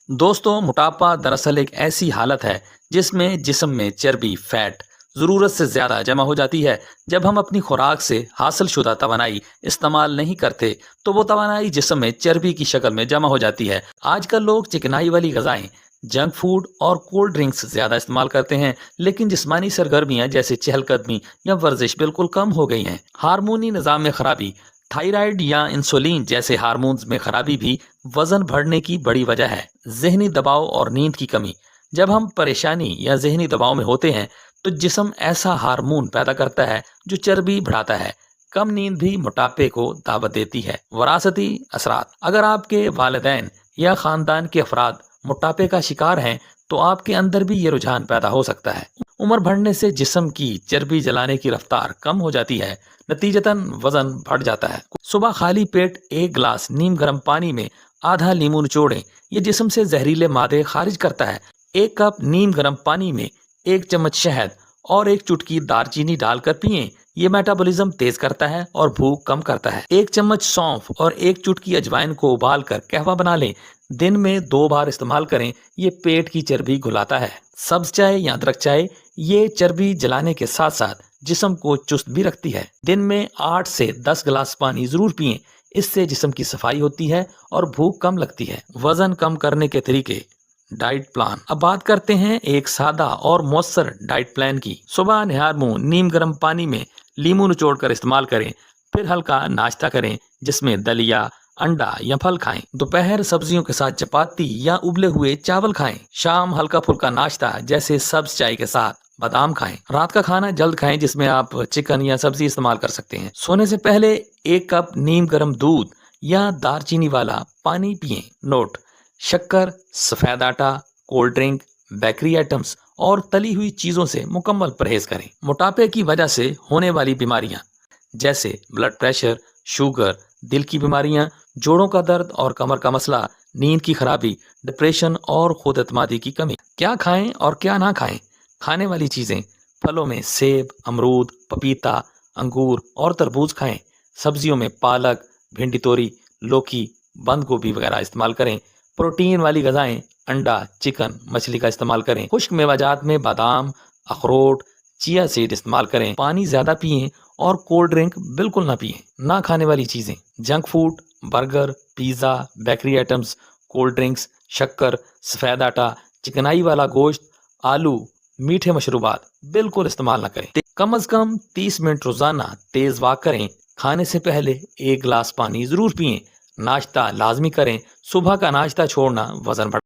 دوستوں، موٹاپا دراصل ایک ایسی حالت ہے جس میں جسم میں چربی فیٹ ضرورت سے زیادہ جمع ہو جاتی ہے۔ جب ہم اپنی خوراک سے حاصل شدہ توانائی استعمال نہیں کرتے تو وہ توانائی جسم میں چربی کی شکل میں جمع ہو جاتی ہے۔ آج کل لوگ چکنائی والی غذائیں، جنک فوڈ اور کولڈ ڈرنکس زیادہ استعمال کرتے ہیں، لیکن جسمانی سرگرمیاں جیسے چہل قدمی یا ورزش بالکل کم ہو گئی ہیں۔ ہارمونی نظام میں خرابی، تھائرائیڈ یا انسولین جیسے ہارمونز میں خرابی بھی وزن بڑھنے کی بڑی وجہ ہے۔ ذہنی دباؤ اور نیند کی کمی، جب ہم پریشانی یا ذہنی دباؤ میں ہوتے ہیں تو جسم ایسا ہارمون پیدا کرتا ہے جو چربی بڑھاتا ہے۔ کم نیند بھی موٹاپے کو دعوت دیتی ہے۔ وراثتی اثرات، اگر آپ کے والدین یا خاندان کے افراد موٹاپے کا شکار ہیں تو آپ کے اندر بھی یہ رجحان پیدا ہو سکتا ہے۔ عمر بڑھنے سے جسم کی چربی جلانے کی رفتار کم ہو جاتی ہے، نتیجتاً وزن بڑھ جاتا ہے۔ صبح خالی پیٹ ایک گلاس نیم گرم پانی میں آدھا لیموں نچوڑیں، یہ جسم سے زہریلے مادے خارج کرتا ہے۔ ایک کپ نیم گرم پانی میں ایک چمچ شہد اور ایک چٹکی دار چینی ڈال کر پئیں، یہ میٹابولزم تیز کرتا ہے اور بھوک کم کرتا ہے۔ ایک چمچ سونف اور ایک چٹکی اجوائن کو ابال کر قہوہ بنا لیں، دن میں 2 بار استعمال کریں، یہ پیٹ کی چربی گھلاتا ہے۔ سبز چائے یا ادرک چائے، یہ چربی جلانے کے ساتھ ساتھ جسم کو چست بھی رکھتی ہے۔ دن میں 8 سے 10 گلاس پانی ضرور پئیں، اس سے جسم کی صفائی ہوتی ہے اور بھوک کم لگتی ہے۔ وزن کم کرنے کے طریقے، ڈائٹ پلان۔ اب بات کرتے ہیں ایک سادہ اور مؤثر ڈائٹ پلان کی۔ صبح نہار منہ نیم گرم پانی میں لیموں نچوڑ کر استعمال کریں، پھر ہلکا ناشتہ کریں جس میں دلیا، انڈا یا پھل کھائیں۔ دوپہر سبزیوں کے ساتھ چپاتی یا ابلے ہوئے چاول کھائیں۔ شام ہلکا پھلکا ناشتہ جیسے سبز چائے کے ساتھ بادام کھائیں۔ رات کا کھانا جلد کھائیں جس میں آپ چکن یا سبزی استعمال کر سکتے ہیں۔ سونے سے پہلے 1 کپ نیم گرم دودھ یا دار چینی والا پانی پئیں۔ نوٹ: شکر، سفید آٹا، کولڈ ڈرنک، بیکری آئٹمز اور تلی ہوئی چیزوں سے مکمل پرہیز کریں۔ موٹاپے کی وجہ سے ہونے والی بیماریاں جیسے بلڈ پریشر، شوگر، دل کی بیماریاں، جوڑوں کا درد اور کمر کا مسئلہ، نیند کی خرابی، ڈپریشن اور خود اعتمادی کی کمی۔ کیا کھائیں اور کیا نہ کھائیں؟ کھانے والی چیزیں، پھلوں میں سیب، امرود، پپیتا، انگور اور تربوز کھائیں۔ سبزیوں میں پالک، بھنڈی توری، لوکی، بند گوبھی وغیرہ استعمال کریں۔ پروٹین والی غذائیں، انڈا، چکن، مچھلی کا استعمال کریں۔ خشک میوہ جات میں بادام، اخروٹ، چیا سیڈ استعمال کریں۔ پانی زیادہ پئیں اور کولڈ ڈرنک بالکل نہ پئیں۔ نہ کھانے والی چیزیں، junk food, burger, pizza, bakery items, cold drinks, شکر، سفید آٹا، چکنائی والا گوشت، آلو، میٹھے مشروبات بالکل استعمال نہ کریں۔ کم از کم 30 منٹ روزانہ تیز واک کریں۔ کھانے سے پہلے 1 گلاس پانی ضرور پئیں۔ ناشتہ لازمی کریں۔ صبح کا ناشتہ چھوڑنا وزن بڑھاتا ہے۔